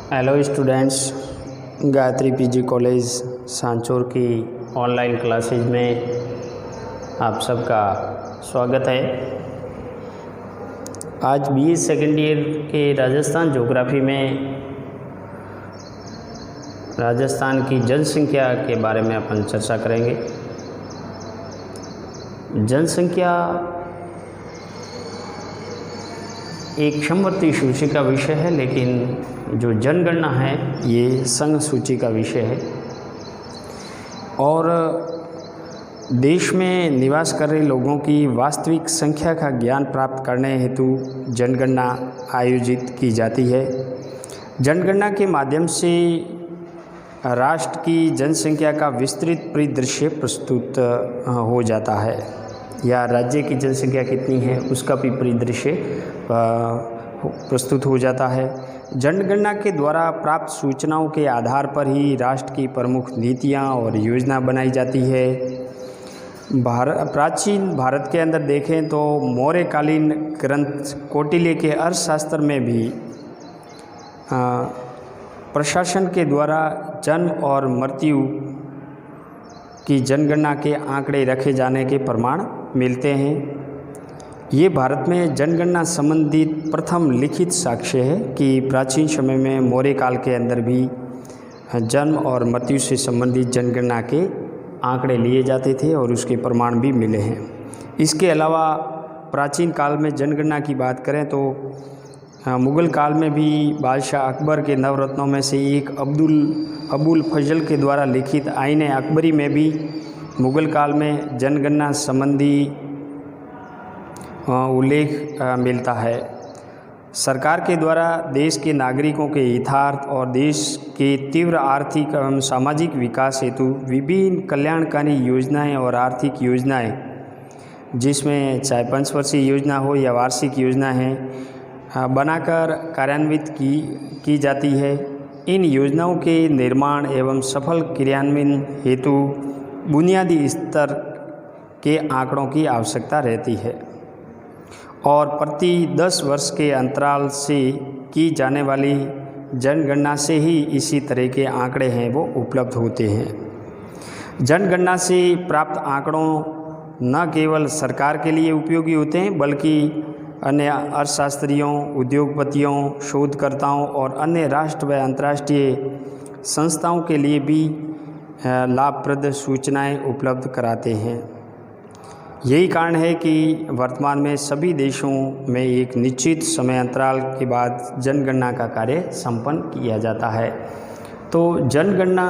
Hello students, Gayatri PG college Sanchore की online classes में आप सबका स्वागत है। आज बीए सेकेंड ईयर के राजस्थान ज्योग्राफी में राजस्थान की जनसंख्या के बारे में अपन चर्चा करेंगे। जनसंख्या एक समवर्ती सूची का विषय है, लेकिन जो जनगणना है ये संघ सूची का विषय है और देश में निवास कर रहे लोगों की वास्तविक संख्या का ज्ञान प्राप्त करने हेतु जनगणना आयोजित की जाती है। जनगणना के माध्यम से राष्ट्र की जनसंख्या का विस्तृत परिदृश्य प्रस्तुत हो जाता है, या राज्य की जनसंख्या कितनी है उसका भी परिदृश्य प्रस्तुत हो जाता है। जनगणना के द्वारा प्राप्त सूचनाओं के आधार पर ही राष्ट्र की प्रमुख नीतियां और योजना बनाई जाती है। प्राचीन भारत के अंदर देखें तो मौर्यकालीन ग्रंथ कौटिल्य के अर्थशास्त्र में भी प्रशासन के द्वारा जन्म और मृत्यु की जनगणना के आंकड़े रखे जाने के प्रमाण मिलते हैं। ये भारत में जनगणना संबंधित प्रथम लिखित साक्ष्य है कि प्राचीन समय में मौर्य काल के अंदर भी जन्म और मृत्यु से संबंधित जनगणना के आंकड़े लिए जाते थे और उसके प्रमाण भी मिले हैं। इसके अलावा प्राचीन काल में जनगणना की बात करें तो मुग़ल काल में भी बादशाह अकबर के नवरत्नों में से एक अबुल फजल के द्वारा लिखित आईन अकबरी में भी मुग़ल काल में जनगणना संबंधी उल्लेख मिलता है। सरकार के द्वारा देश के नागरिकों के हितार्थ और देश के तीव्र आर्थिक एवं सामाजिक विकास हेतु विभिन्न कल्याणकारी योजनाएं और आर्थिक योजनाएं, जिसमें चाहे पंचवर्षीय योजना हो या वार्षिक योजना है, बनाकर कार्यान्वित की जाती है। इन योजनाओं के निर्माण एवं सफल क्रियान्वयन हेतु बुनियादी स्तर के आंकड़ों की आवश्यकता रहती है और प्रति 10 वर्ष के अंतराल से की जाने वाली जनगणना से ही इसी तरह के आंकड़े हैं वो उपलब्ध होते हैं। जनगणना से प्राप्त आंकड़ों न केवल सरकार के लिए उपयोगी होते हैं बल्कि अन्य अर्थशास्त्रियों, उद्योगपतियों, शोधकर्ताओं और अन्य राष्ट्र व अंतर्राष्ट्रीय संस्थाओं के लिए भी लाभप्रद सूचनाएं उपलब्ध कराते हैं। यही कारण है कि वर्तमान में सभी देशों में एक निश्चित समय अंतराल के बाद जनगणना का कार्य संपन्न किया जाता है। तो जनगणना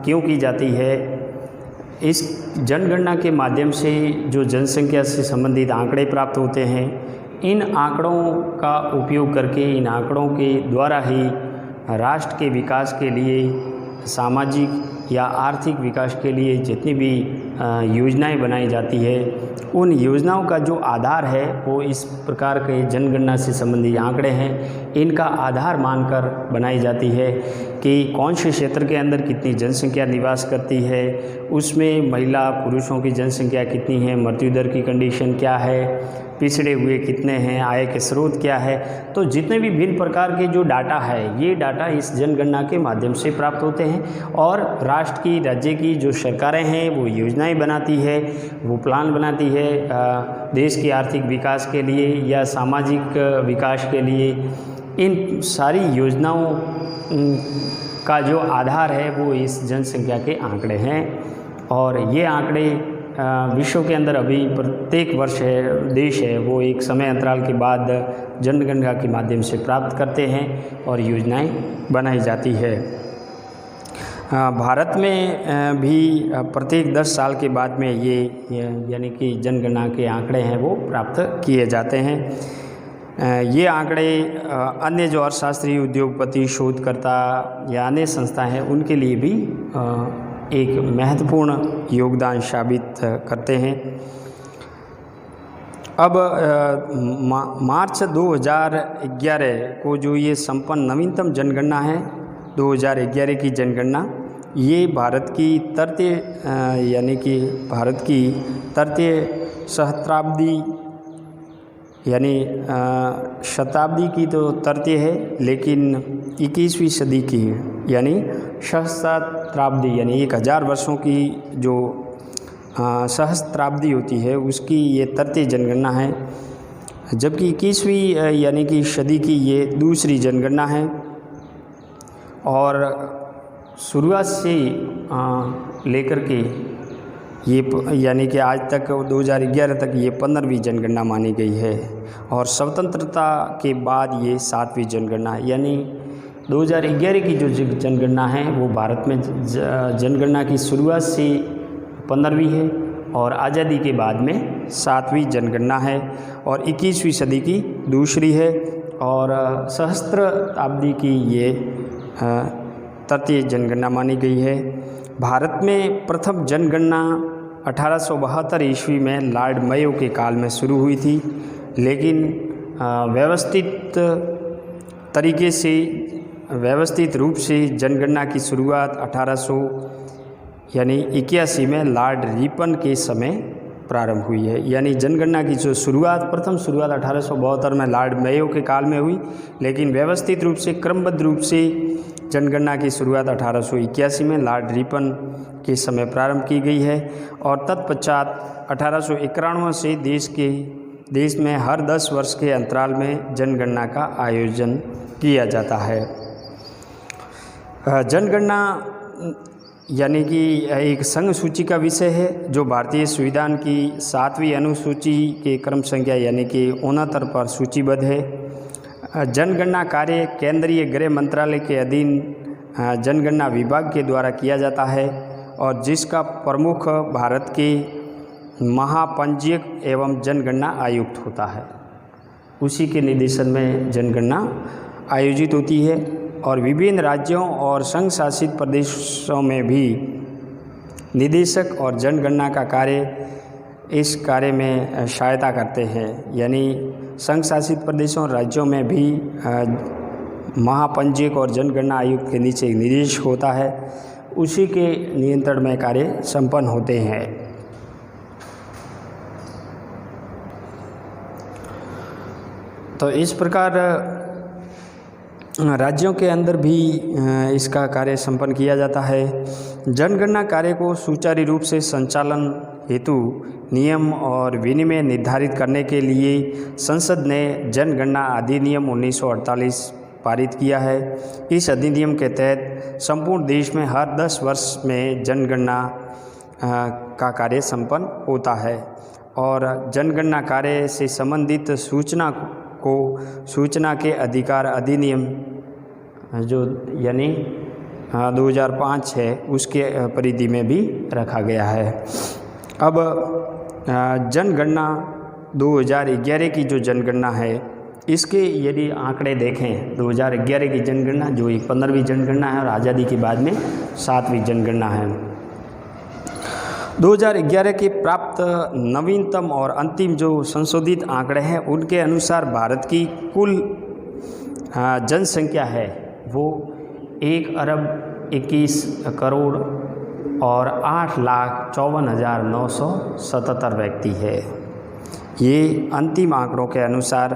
क्यों की जाती है? इस जनगणना के माध्यम से जो जनसंख्या से संबंधित आंकड़े प्राप्त होते हैं, इन आंकड़ों का उपयोग करके, इन आंकड़ों के द्वारा ही राष्ट्र के विकास के लिए, सामाजिक या आर्थिक विकास के लिए जितनी भी योजनाएं बनाई जाती है, उन योजनाओं का जो आधार है वो इस प्रकार के जनगणना से संबंधित आंकड़े हैं। इनका आधार मानकर बनाई जाती है कि कौन से क्षेत्र के अंदर कितनी जनसंख्या निवास करती है, उसमें महिला पुरुषों की जनसंख्या कितनी है, मृत्यु दर की कंडीशन क्या है, पिछड़े हुए कितने हैं, आय के स्रोत क्या है। तो जितने भी भिन्न प्रकार के जो डाटा है, ये डाटा इस जनगणना के माध्यम से प्राप्त होते हैं और राष्ट्र की, राज्य की जो सरकारें हैं वो योजनाएं बनाती है, वो प्लान बनाती है देश के आर्थिक विकास के लिए या सामाजिक विकास के लिए। इन सारी योजनाओं का जो आधार है वो इस जनसंख्या के आंकड़े हैं और ये आंकड़े विश्व के अंदर अभी प्रत्येक वर्ष देश है वो एक समय अंतराल के बाद जनगणना के माध्यम से प्राप्त करते हैं और योजनाएं बनाई जाती है। भारत में भी प्रत्येक 10 साल के बाद में ये यानी कि जनगणना के आंकड़े हैं वो प्राप्त किए जाते हैं। ये आंकड़े अन्य जो अर्थशास्त्री, उद्योगपति, शोधकर्ता या अन्य संस्थाएं हैं उनके लिए भी एक महत्वपूर्ण योगदान साबित करते हैं। अब मार्च 2011 को जो ये संपन्न नवीनतम जनगणना है, 2011 की जनगणना, ये भारत की तृतीय यानी कि भारत की तृतीय सहस्त्राब्दी यानी शताब्दी की तो तृतीय है, लेकिन 21वीं सदी की यानी सहस्त्राब्दी यानी 1000 वर्षों की जो सहस्त्राब्दी होती है उसकी ये तृतीय जनगणना है, जबकि 21वीं यानी कि सदी की ये दूसरी जनगणना है। और शुरुआत से लेकर के ये यानी कि आज तक 2011 तक ये 15वीं जनगणना मानी गई है और स्वतंत्रता के बाद ये 7वीं जनगणना है। यानी 2011 की जो जनगणना है वो भारत में जनगणना की शुरुआत से 15वीं है और आज़ादी के बाद में 7वीं जनगणना है और 21वीं सदी की दूसरी है और सहस्त्राब्दी की ये तृतीय जनगणना मानी गई है। भारत में प्रथम जनगणना 1872 ईस्वी में लॉर्ड मेयो के काल में शुरू हुई थी, लेकिन व्यवस्थित रूप से जनगणना की शुरुआत 1881 में लॉर्ड रिपन के समय प्रारंभ हुई है। यानी जनगणना की जो प्रथम शुरुआत 1872 में लॉर्ड मेयो के काल में हुई, लेकिन व्यवस्थित रूप से क्रमबद्ध रूप से जनगणना की शुरुआत 1881 में लॉर्ड रिपन के समय प्रारंभ की गई है और तत्पश्चात 1891 से देश में हर 10 वर्ष के अंतराल में जनगणना का आयोजन किया जाता है। जनगणना यानी कि एक संघ सूची का विषय है जो भारतीय संविधान की 7वीं अनुसूची के क्रम संख्या यानी कि 69 पर सूचीबद्ध है। जनगणना कार्य केंद्रीय गृह मंत्रालय के अधीन जनगणना विभाग के द्वारा किया जाता है और जिसका प्रमुख भारत के महापंजीयक एवं जनगणना आयुक्त होता है। उसी के निर्देशन में जनगणना आयोजित होती है और विभिन्न राज्यों और संघ शासित प्रदेशों में भी निदेशक और जनगणना का कार्य इस कार्य में सहायता करते हैं। यानी संघ शासित प्रदेशों और राज्यों में भी महापंजीयक और जनगणना आयुक्त के नीचे एक निदेशक होता है, उसी के नियंत्रण में कार्य संपन्न होते हैं। तो इस प्रकार राज्यों के अंदर भी इसका कार्य संपन्न किया जाता है। जनगणना कार्य को सुचारू रूप से संचालन हेतु नियम और विनियम निर्धारित करने के लिए संसद ने जनगणना अधिनियम 1948 पारित किया है। इस अधिनियम के तहत संपूर्ण देश में हर 10 वर्ष में जनगणना का कार्य संपन्न होता है और जनगणना कार्य से संबंधित सूचना के अधिकार अधिनियम जो यानी 2005 है उसके परिधि में भी रखा गया है। अब जनगणना 2011 की जो जनगणना है इसके यदि आंकड़े देखें 2011 की जनगणना जो एक 15वीं जनगणना है और आज़ादी के बाद में 7वीं जनगणना है। 2011 के प्राप्त नवीनतम और अंतिम जो संशोधित आंकड़े हैं उनके अनुसार भारत की कुल जनसंख्या है वो 1,21,00,00,000 और 8,54,977 व्यक्ति है। ये अंतिम आंकड़ों के अनुसार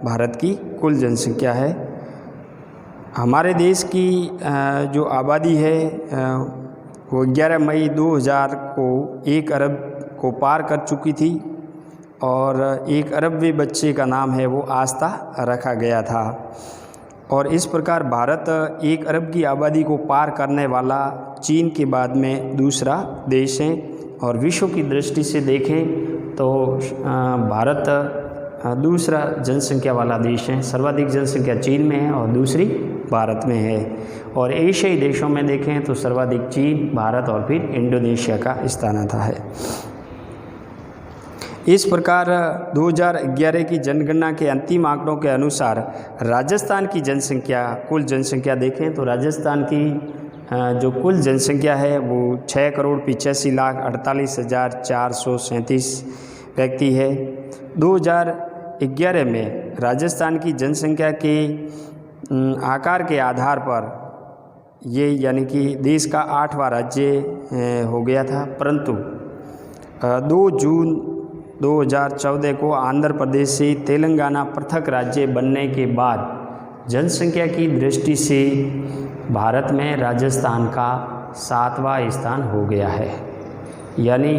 भारत की कुल जनसंख्या है। हमारे देश की जो आबादी है वो 11 मई 2000 को 1 अरब को पार कर चुकी थी और 1 अरबवें बच्चे का नाम है वो आस्था रखा गया था और इस प्रकार भारत 1 अरब की आबादी को पार करने वाला चीन के बाद में दूसरा देश है और विश्व की दृष्टि से देखें तो भारत दूसरा जनसंख्या वाला देश है। सर्वाधिक जनसंख्या चीन में है और दूसरी भारत में है और एशियाई देशों में देखें तो सर्वाधिक चीन, भारत और फिर इंडोनेशिया का स्थान आता है। इस प्रकार 2011 की जनगणना के अंतिम आंकड़ों के अनुसार राजस्थान की जनसंख्या कुल जनसंख्या देखें तो राजस्थान की जो कुल जनसंख्या है वो 6,85,48,437 व्यक्ति है। 2011 में राजस्थान की जनसंख्या के आकार के आधार पर ये यानी कि देश का 8वां राज्य हो गया था, परंतु 2 जून 2014 को आंध्र प्रदेश से तेलंगाना पृथक राज्य बनने के बाद जनसंख्या की दृष्टि से भारत में राजस्थान का 7वां स्थान हो गया है। यानी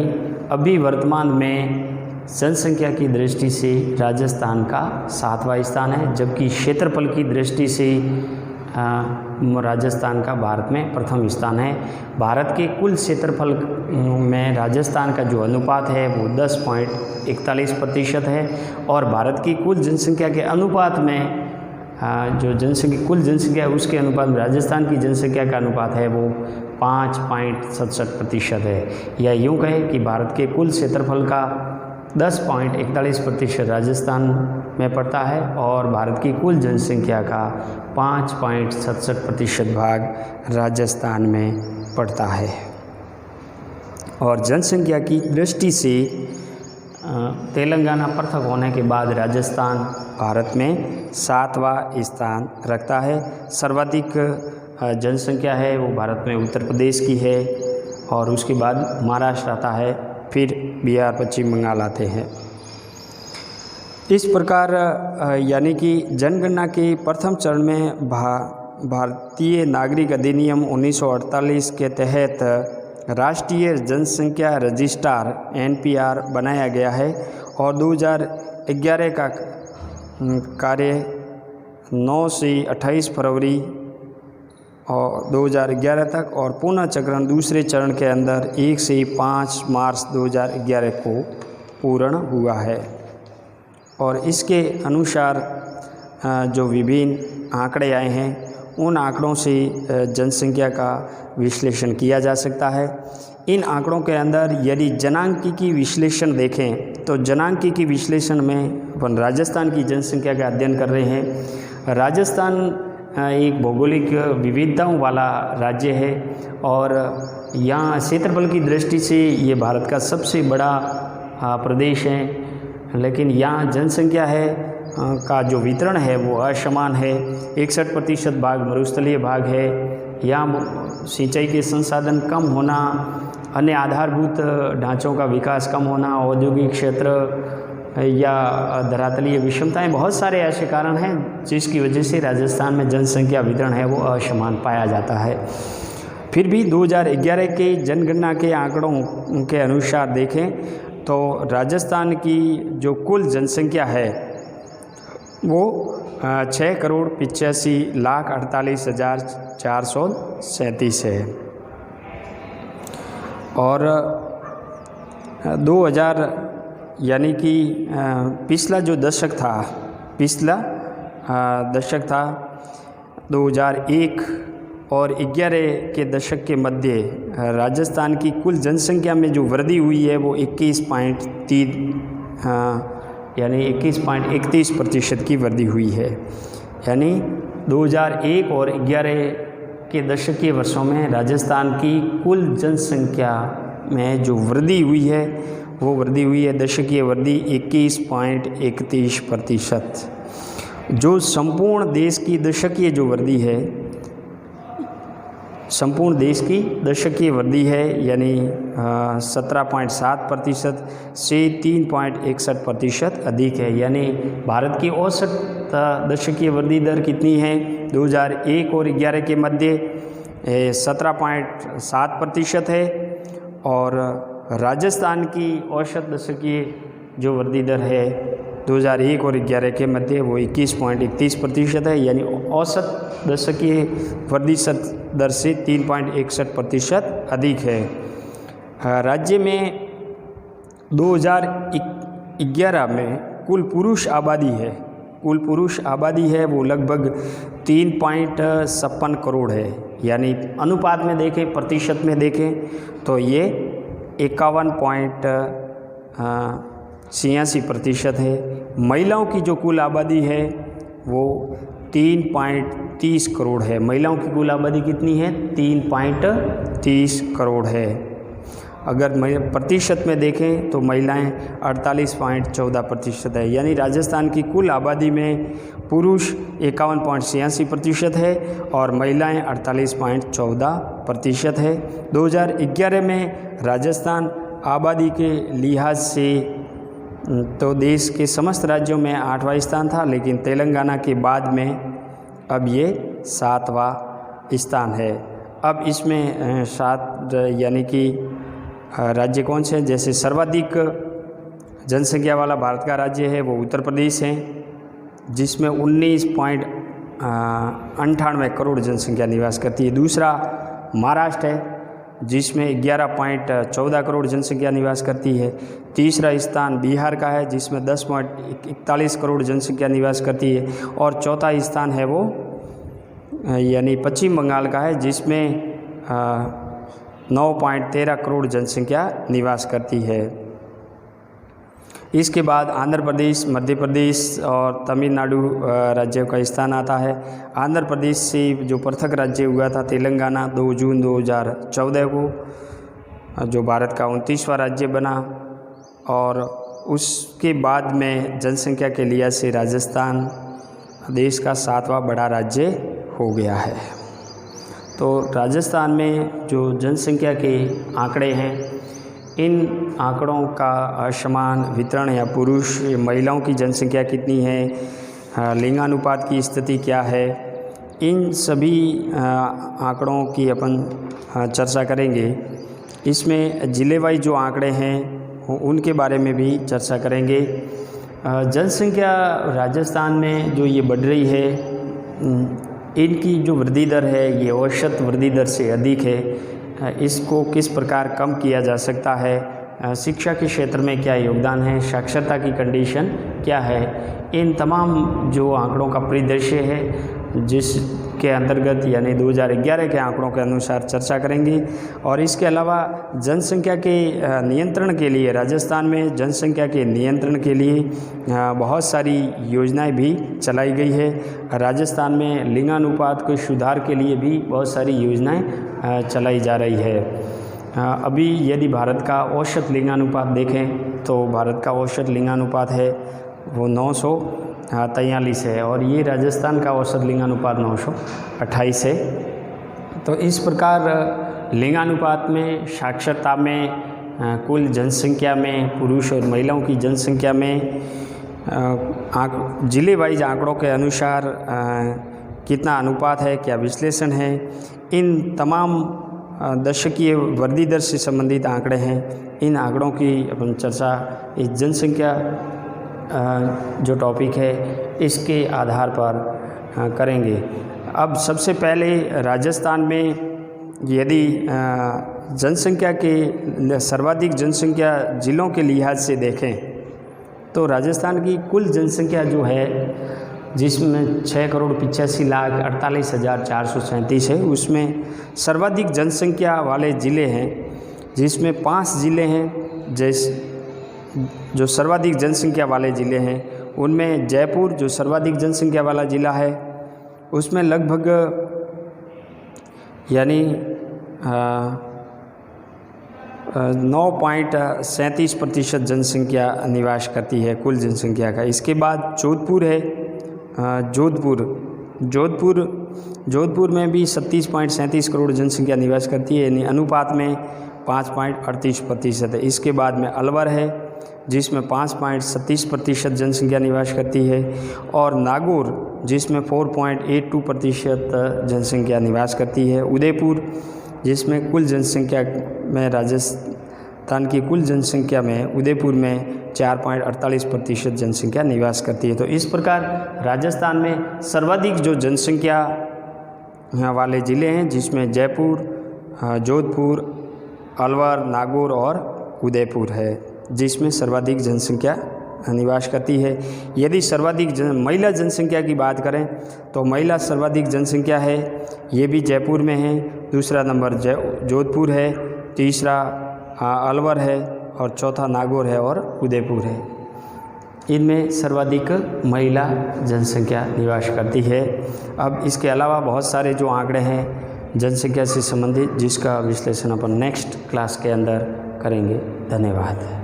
अभी वर्तमान में जनसंख्या की दृष्टि से राजस्थान का 7वां स्थान है, जबकि क्षेत्रफल की दृष्टि से राजस्थान का भारत में प्रथम स्थान है। भारत के कुल क्षेत्रफल में राजस्थान का जो अनुपात है वो 10.41% है और भारत की कुल जनसंख्या के अनुपात में जो कुल जनसंख्या है उसके अनुपात में राजस्थान की जनसंख्या का अनुपात है वो 5.67% है। या यूँ कहें कि भारत के कुल क्षेत्रफल का 10.41% राजस्थान में पड़ता है और भारत की कुल जनसंख्या का 5.67% भाग राजस्थान में पड़ता है। और जनसंख्या की दृष्टि से तेलंगाना पृथक होने के बाद राजस्थान भारत में 7वां स्थान रखता है। सर्वाधिक जनसंख्या है वो भारत में उत्तर प्रदेश की है और उसके बाद महाराष्ट्र आता है, फिर बिहार, पश्चिम बंगाल आते हैं। इस प्रकार यानी कि जनगणना के प्रथम चरण में भारतीय नागरिक अधिनियम 1948 के तहत राष्ट्रीय जनसंख्या रजिस्टर NPR बनाया गया है और 2011 का कार्य 9 से 28 फरवरी और 2011 तक और पुनः चक्रण दूसरे चरण के अंदर 1 से 5 मार्च 2011 को पूर्ण हुआ है। और इसके अनुसार जो विभिन्न आंकड़े आए हैं उन आंकड़ों से जनसंख्या का विश्लेषण किया जा सकता है। इन आंकड़ों के अंदर यदि जनांकीय विश्लेषण देखें तो जनांकीय विश्लेषण में अपन राजस्थान की जनसंख्या का अध्ययन कर रहे हैं। राजस्थान एक भौगोलिक विविधताओं वाला राज्य है और यहाँ क्षेत्रफल की दृष्टि से ये भारत का सबसे बड़ा प्रदेश है, लेकिन यहाँ जनसंख्या है का जो वितरण है वो असमान है। 61% भाग मरुस्थलीय भाग है। यहाँ सिंचाई के संसाधन कम होना, अन्य आधारभूत ढांचों का विकास कम होना, औद्योगिक क्षेत्र या धरातलीय विषमताएं, बहुत सारे ऐसे कारण हैं जिसकी वजह से राजस्थान में जनसंख्या वितरण है वो असमान पाया जाता है। फिर भी 2011 के जनगणना के आंकड़ों के अनुसार देखें तो राजस्थान की जो कुल जनसंख्या है वो 6,85,48,437 है और 2000 यानी कि पिछला दशक था 2001 और 11 के दशक के मध्य राजस्थान की कुल जनसंख्या में जो वृद्धि हुई है वो 21.31% की वृद्धि हुई है। यानी 2001 और 11 के दशक के वर्षों में राजस्थान की कुल जनसंख्या में जो वृद्धि हुई है वो वृद्धि हुई है दशकीय वृद्धि 21.31%। जो संपूर्ण देश की दशकीय जो वृद्धि है, संपूर्ण देश की दशकीय वृद्धि है यानी 17.7% से 3.61% अधिक है। यानी भारत की औसत दशकीय वृद्धि दर कितनी है 2001 और 11 के मध्य 17.7% है और राजस्थान की औसत दशकीय जो वृद्धि दर है 2001 और 11 के मध्य वो 21.31% है। यानी औसत दशकीय वृद्धि दर से 3.61% अधिक है। राज्य में 2011 में कुल पुरुष आबादी है वो लगभग 3.56 करोड़ है। यानी अनुपात में देखें, प्रतिशत में देखें तो ये 51.86% है। महिलाओं की जो कुल आबादी है वो 3.30 करोड़ है। महिलाओं की कुल आबादी कितनी है 3.30 करोड़ है। अगर प्रतिशत में देखें तो महिलाएं 48.14% है। यानी राजस्थान की कुल आबादी में पुरुष 51.86% है और महिलाएं 48.14% है। 2011 में राजस्थान आबादी के लिहाज से तो देश के समस्त राज्यों में 8वां स्थान था, लेकिन तेलंगाना के बाद में अब ये 7वां स्थान है। अब इसमें 7 यानी कि राज्य कौन से हैं, जैसे सर्वाधिक जनसंख्या वाला भारत का राज्य है वो उत्तर प्रदेश है, जिसमें 19.98 करोड़ जनसंख्या निवास करती है। दूसरा महाराष्ट्र है जिसमें 11.14 करोड़ जनसंख्या निवास करती है। तीसरा स्थान बिहार का है जिसमें 10.41 करोड़ जनसंख्या निवास करती है। और चौथा स्थान है वो यानी पश्चिम बंगाल का है जिसमें 9.13 करोड़ जनसंख्या निवास करती है। इसके बाद आंध्र प्रदेश, मध्य प्रदेश और तमिलनाडु राज्यों का स्थान आता है। आंध्र प्रदेश से जो पृथक राज्य हुआ था तेलंगाना 2 जून 2014 को, जो भारत का 29वां राज्य बना, और उसके बाद में जनसंख्या के लिहाज से राजस्थान देश का 7वां बड़ा राज्य हो गया है। तो राजस्थान में जो जनसंख्या के आंकड़े हैं, इन आंकड़ों का असमान वितरण या पुरुष महिलाओं की जनसंख्या कितनी है, लिंगानुपात की स्थिति क्या है, इन सभी आंकड़ों की अपन चर्चा करेंगे। इसमें जिले वाइज जो आंकड़े हैं उनके बारे में भी चर्चा करेंगे। जनसंख्या राजस्थान में जो ये बढ़ रही है, इनकी जो वृद्धि दर है ये औसत वृद्धि दर से अधिक है। इसको किस प्रकार कम किया जा सकता है, शिक्षा के क्षेत्र में क्या योगदान है, साक्षरता की कंडीशन क्या है, इन तमाम जो आंकड़ों का परिदृश्य है जिसके अंतर्गत यानी 2011 के आंकड़ों के अनुसार चर्चा करेंगे। और इसके अलावा जनसंख्या के नियंत्रण के लिए, राजस्थान में जनसंख्या के नियंत्रण के लिए बहुत सारी योजनाएं भी चलाई गई है। राजस्थान में लिंगानुपात के सुधार के लिए भी बहुत सारी योजनाएं चलाई जा रही है। अभी यदि भारत का औसत लिंगानुपात देखें तो भारत का औसत लिंगानुपात है वो 943 है, और ये राजस्थान का औसत लिंगानुपात 928 है। तो इस प्रकार लिंगानुपात में, साक्षरता में, कुल जनसंख्या में, पुरुष और महिलाओं की जनसंख्या में, जिले वाइज आंकड़ों के अनुसार कितना अनुपात है, क्या विश्लेषण है, इन तमाम दशकीय वृद्धि दर से संबंधित आंकड़े हैं। इन आंकड़ों की अपन चर्चा इस जनसंख्या जो टॉपिक है इसके आधार पर करेंगे। अब सबसे पहले राजस्थान में यदि जनसंख्या के सर्वाधिक जनसंख्या जिलों के लिहाज से देखें तो राजस्थान की कुल जनसंख्या जो है, जिसमें 6,85,48,437 है, उसमें सर्वाधिक जनसंख्या वाले ज़िले हैं जिसमें 5 ज़िले हैं जो सर्वाधिक जनसंख्या वाले ज़िले हैं। उनमें जयपुर जो सर्वाधिक जनसंख्या वाला ज़िला है, उसमें लगभग यानी 9.37% जनसंख्या निवास करती है कुल जनसंख्या का। इसके बाद जोधपुर है, जोधपुर में भी 37.37 करोड़ जनसंख्या निवास करती है, यानी अनुपात में 5.38% है। इसके बाद में अलवर है जिसमें 5.37% जनसंख्या निवास करती है, और नागौर जिसमें 4.82% जनसंख्या निवास करती है। उदयपुर जिसमें कुल जनसंख्या में, राजस्थान की कुल जनसंख्या में उदयपुर में 4.48% जनसंख्या निवास करती है। तो इस प्रकार राजस्थान में सर्वाधिक जो जनसंख्या वाले ज़िले हैं जिसमें जयपुर, जोधपुर, अलवर, नागौर और उदयपुर है, जिसमें सर्वाधिक जनसंख्या निवास करती है। यदि सर्वाधिक महिला जनसंख्या की बात करें तो महिला सर्वाधिक जनसंख्या है, ये भी जयपुर में है। दूसरा नंबर जोधपुर है, तीसरा अलवर है, और चौथा नागौर है और उदयपुर है। इनमें सर्वाधिक महिला जनसंख्या निवास करती है। अब इसके अलावा बहुत सारे जो आंकड़े हैं जनसंख्या से संबंधित, जिसका विश्लेषण अपन नेक्स्ट क्लास के अंदर करेंगे। धन्यवाद।